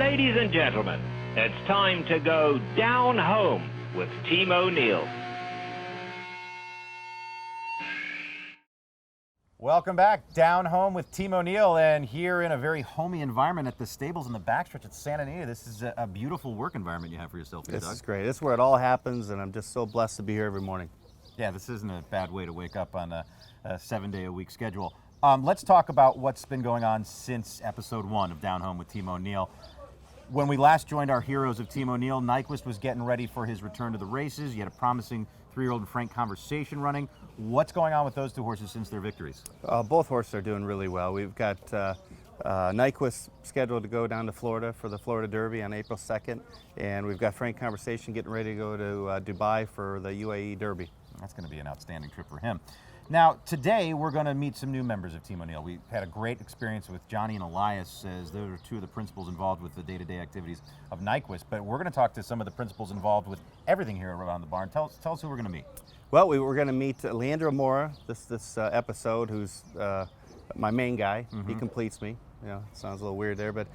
Ladies and gentlemen, it's time to go down home with Team O'Neill. Welcome back, Down Home with Team O'Neill, and here in a very homey environment at the stables in the backstretch at Santa Anita. This is a beautiful work environment you have for yourself here, This Doug. is great. This is where it all happens, and I'm just so blessed to be here every morning. Yeah, this isn't a bad way to wake up on a 7-day-a-week schedule. Let's talk about what's been going on since episode 1 of Down Home with Team O'Neill. When we last joined our heroes of Team O'Neill, Nyquist was getting ready for his return to the races. You had a promising 3-year-old Frank Conversation running. What's going on with those two horses since their victories? Both horses are doing really well. We've got Nyquist scheduled to go down to Florida for the Florida Derby on April 2nd, and we've got Frank Conversation getting ready to go to Dubai for the UAE Derby. That's going to be an outstanding trip for him. Now, today we're going to meet some new members of Team O'Neill. We had a great experience with Johnny and Elias, as those are two of the principals involved with the day-to-day activities of Nyquist. But we're going to talk to some of the principals involved with everything here around the barn. Tell us who we're going to meet. Well, we're going to meet Leandro Mora this episode, who's my main guy. He completes me. You know, sounds a little weird there, but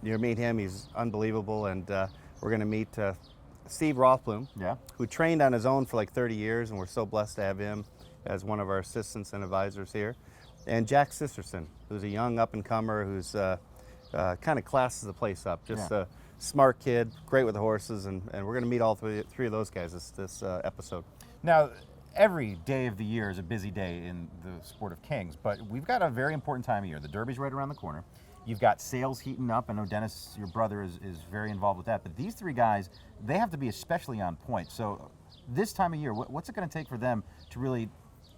you'll meet him. He's unbelievable, and we're going to meet Steve Rothblum, who trained on his own for like 30 years, and we're so blessed to have him as one of our assistants and advisors here. And Jack Sisterson, who's a young up-and-comer who's kind of classes the place up. Just a smart kid, great with the horses, and we're going to meet all three of those guys this episode. Now, every day of the year is a busy day in the sport of kings, but we've got a very important time of year. The Derby's right around the corner. You've got sales heating up. I know Dennis, your brother, is very involved with that. But these three guys, they have to be especially on point. So this time of year, what's it going to take for them to really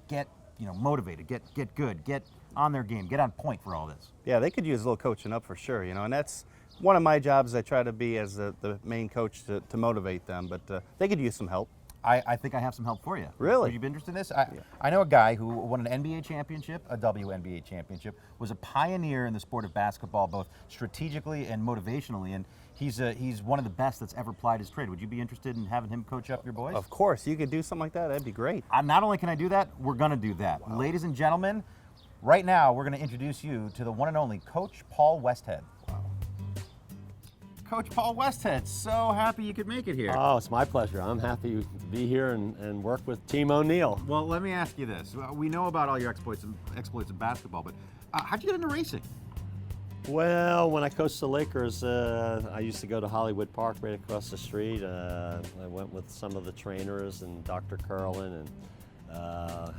get motivated, get good, get on their game, get on point for all this? Yeah, they could use a little coaching up for sure, and that's one of my jobs. I try to be as the main coach to motivate them, but they could use some help. I think I have some help for you. Really? Would you be interested in this? I know a guy who won an NBA championship, a WNBA championship, was a pioneer in the sport of basketball, both strategically and motivationally, and he's one of the best that's ever plied his trade. Would you be interested in having him coach up your boys? Of course. You could do something like that. That'd be great. Not only can I do that, we're going to do that. Wow. Ladies and gentlemen, right now we're going to introduce you to the one and only Coach Paul Westhead. Coach Paul Westhead, so happy you could make it here. Oh, it's my pleasure. I'm happy to be here and work with Team O'Neill. Well, let me ask you this. We know about all your exploits in basketball, but how'd you get into racing? Well, when I coached the Lakers, I used to go to Hollywood Park right across the street. I went with some of the trainers and Dr. Curlin and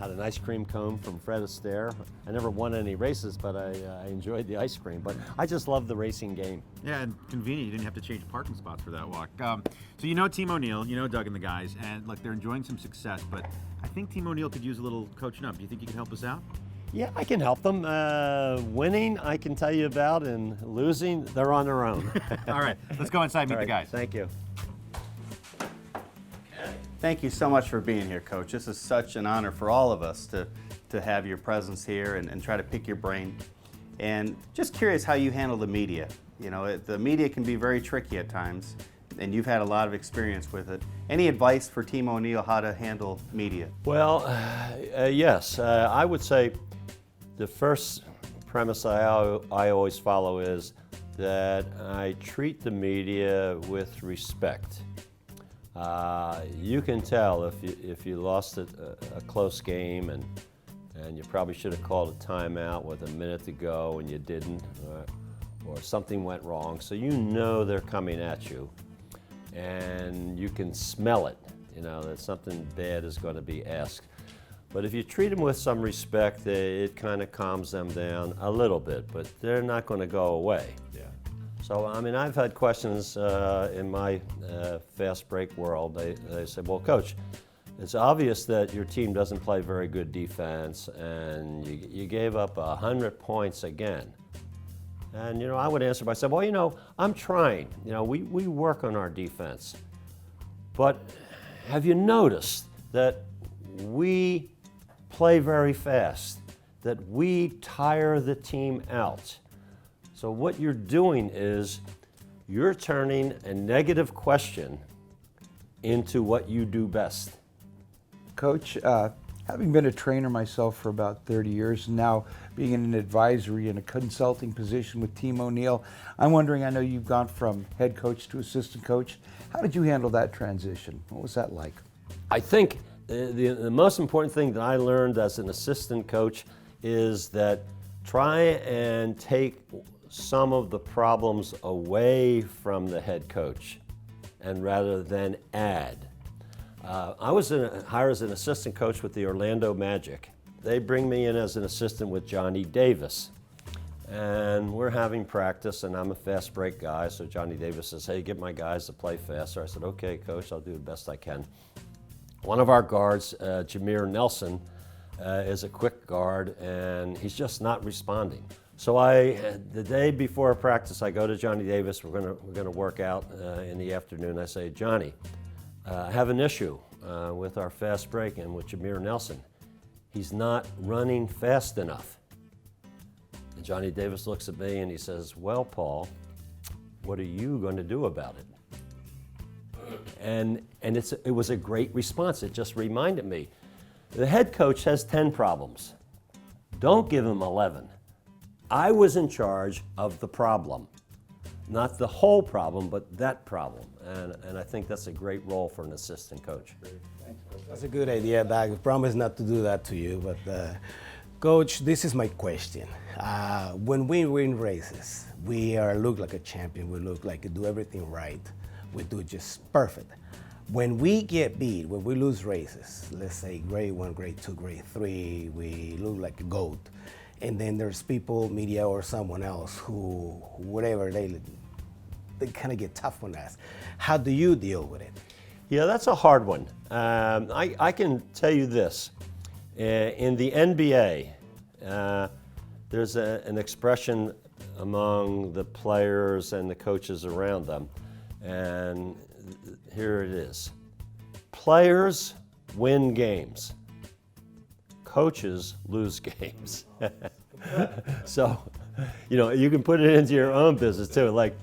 had an ice cream cone from Fred Astaire. I never won any races, but I enjoyed the ice cream. But I just love the racing game. Yeah, and convenient. You didn't have to change parking spots for that walk. So you know Team O'Neill, you know Doug and the guys, and look, they're enjoying some success, but I think Team O'Neill could use a little coaching up. Do you think you can help us out? Yeah, I can help them. Winning, I can tell you about, and losing, they're on their own. All right, let's go inside and meet the guys. Thank you. Thank you so much for being here, Coach. This is such an honor for all of us to have your presence here and try to pick your brain. And just curious how you handle the media. You know, the media can be very tricky at times, and you've had a lot of experience with it. Any advice for Team O'Neill how to handle media? Well, yes. I would say the first premise I always follow is that I treat the media with respect. You can tell if you lost a close game and you probably should have called a timeout with a minute to go and you didn't, or something went wrong. So you know they're coming at you, and you can smell it, that something bad is going to be asked. But if you treat them with some respect, it kind of calms them down a little bit, but they're not going to go away. So, I've had questions in my fast break world. They say, well, Coach, it's obvious that your team doesn't play very good defense, and you gave up 100 points again. And, I would answer by saying, well, I'm trying. We work on our defense. But have you noticed that we play very fast, that we tire the team out? So what you're doing is you're turning a negative question into what you do best. Coach, Having been a trainer myself for about 30 years, and now being in an advisory and a consulting position with Team O'Neill, I'm wondering, I know you've gone from head coach to assistant coach. How did you handle that transition? What was that like? I think the most important thing that I learned as an assistant coach is that try and take some of the problems away from the head coach and rather than add. I was hired as an assistant coach with the Orlando Magic. They bring me in as an assistant with Johnny Davis. And we're having practice, and I'm a fast break guy, so Johnny Davis says, hey, get my guys to play faster. I said, okay, coach, I'll do the best I can. One of our guards, Jameer Nelson, is a quick guard, and he's just not responding. So the day before practice, I go to Johnny Davis. We're gonna work out in the afternoon. I say, Johnny, I have an issue with our fast break and with Jameer Nelson. He's not running fast enough. And Johnny Davis looks at me and he says, well, Paul, what are you going to do about it? And it was a great response. It just reminded me, the head coach has 10 problems. Don't give him 11. I was in charge of the problem. Not the whole problem, but that problem. And I think that's a great role for an assistant coach. That's a good idea, Doug. I promise not to do that to you, but Coach, this is my question. When we win races, we look like a champion. We look like we do everything right. We do just perfect. When we get beat, when we lose races, let's say grade 1, grade 2, grade 3, we look like a goat. And then there's people, media or someone else who, whatever, they kind of get tough on us. How do you deal with it? Yeah, that's a hard one. I can tell you this. In the NBA, there's an expression among the players and the coaches around them, and here it is. Players win games. Coaches lose games. So, you can put it into your own business too. Like,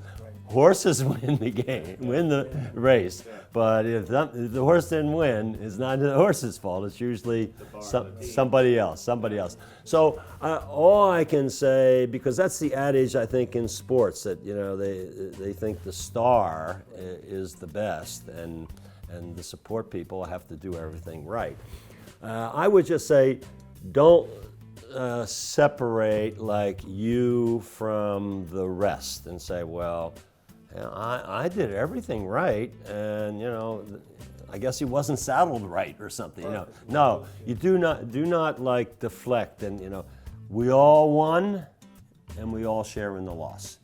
horses win the game, win the race, but if the horse didn't win, it's not the horse's fault. It's usually somebody else. So all I can say, because that's the adage I think in sports, that they think the star is the best, and the support people have to do everything right. I would just say, don't separate like you from the rest and say, well, I did everything right, and I guess he wasn't saddled right or something. No, you do not like deflect, and we all won, and we all share in the loss.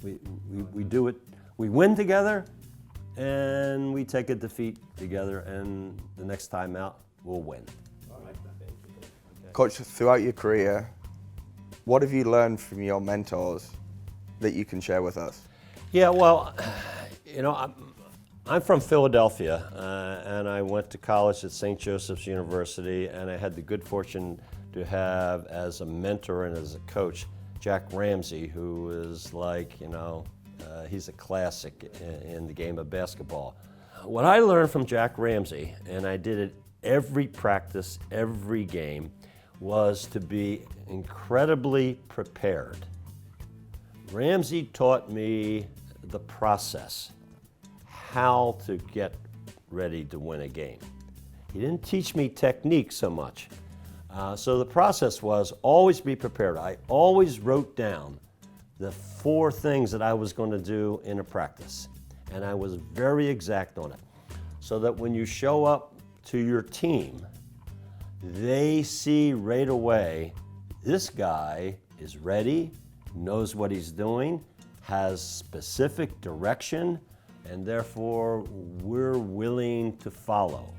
Right. We do it. We win together, and we take a defeat together, and the next time out, we'll win. Coach, throughout your career, what have you learned from your mentors that you can share with us? Yeah, well, I'm from Philadelphia, and I went to college at St. Joseph's University, and I had the good fortune to have as a mentor and as a coach Jack Ramsey, who is like, he's a classic in the game of basketball. What I learned from Jack Ramsey, and I did it every practice, every game, was to be incredibly prepared. Ramsey taught me the process, how to get ready to win a game. He didn't teach me technique so much. So the process was always be prepared. I always wrote down the 4 things that I was going to do in a practice, and I was very exact on it, so that when you show up to your team, they see right away, this guy is ready, knows what he's doing, has specific direction, and therefore we're willing to follow.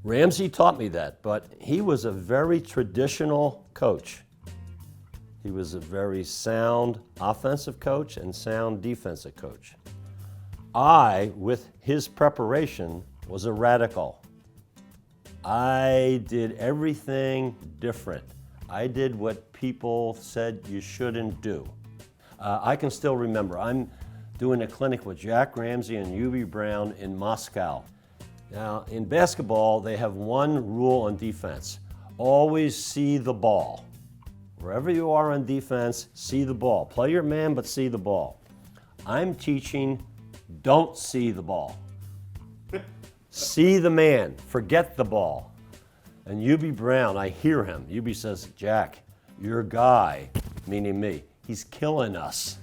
Ramsey taught me that, but he was a very traditional coach. He was a very sound offensive coach and sound defensive coach. I, with his preparation, was a radical. I did everything different. I did what people said you shouldn't do. I can still remember, I'm doing a clinic with Jack Ramsey and Hubie Brown in Moscow. Now, in basketball, they have one rule on defense. Always see the ball. Wherever you are on defense, see the ball. Play your man, but see the ball. I'm teaching, don't see the ball. See the man, forget the ball. And Hubie Brown, I hear him. Hubie says, Jack, your guy, meaning me, he's killing us.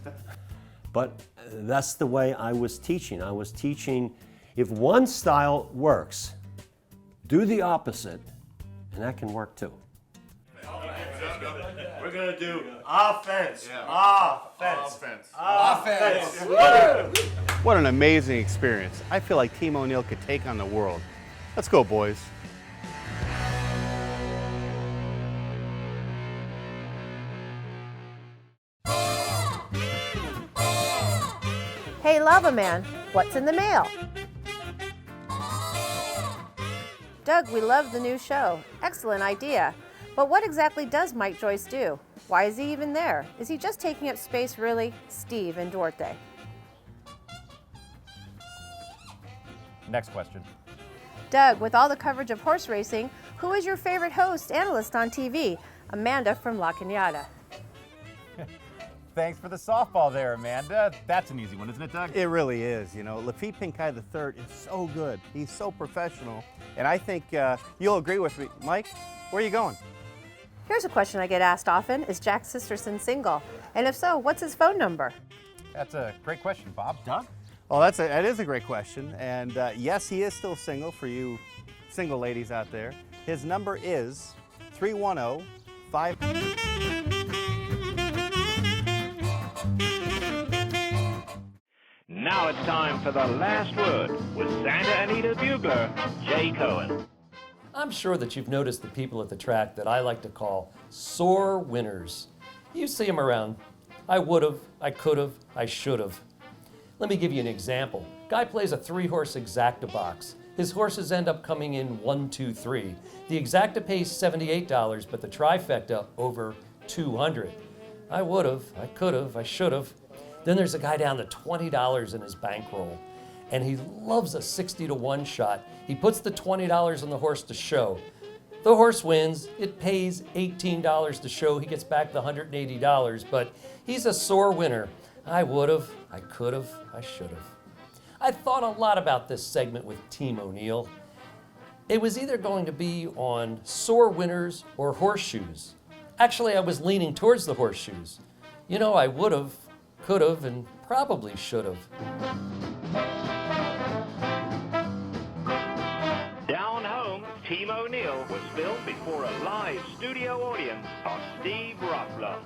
But that's the way I was teaching. I was teaching, if one style works, do the opposite, and that can work too. We're gonna do offense, offense. What an amazing experience. I feel like Team O'Neill could take on the world. Let's go, boys. Hey, Lava Man, what's in the mail? Doug, we love the new show. Excellent idea. But what exactly does Mike Joyce do? Why is he even there? Is he just taking up space, really? Steve and Duarte. Next question. Doug, with all the coverage of horse racing, who is your favorite host, analyst on TV? Amanda from La Cañada. Thanks for the softball there, Amanda. That's an easy one, isn't it, Doug? It really is. You know, Lafitte Pinkai III is so good. He's so professional. And I think you'll agree with me. Mike, where are you going? Here's a question I get asked often. Is Jack Sisterson single? And if so, what's his phone number? That's a great question, Bob. Doug? Oh, that is a great question. And yes, he is still single for you single ladies out there. His number is 310-5... Now it's time for the last word with Santa Anita bugler, Jay Cohen. I'm sure that you've noticed the people at the track that I like to call sore winners. You see them around. I would've, I could've, I should've. Let me give you an example. Guy plays a 3-horse exacta box. His horses end up coming in 1, 2, 3. The exacta pays $78, but the trifecta over $200. I would've, I could've, I should've. Then there's a guy down to $20 in his bankroll, and he loves a 60-to-1 shot. He puts the $20 on the horse to show. The horse wins. It pays $18 to show. He gets back the $180, but he's a sore winner. I would've, I could've, I should've. I thought a lot about this segment with Team O'Neill. It was either going to be on sore winners or horseshoes. Actually, I was leaning towards the horseshoes. You know, I would've, could've, and probably should've. Down Home, Team O'Neill was filmed before a live studio audience of Steve Rothblum.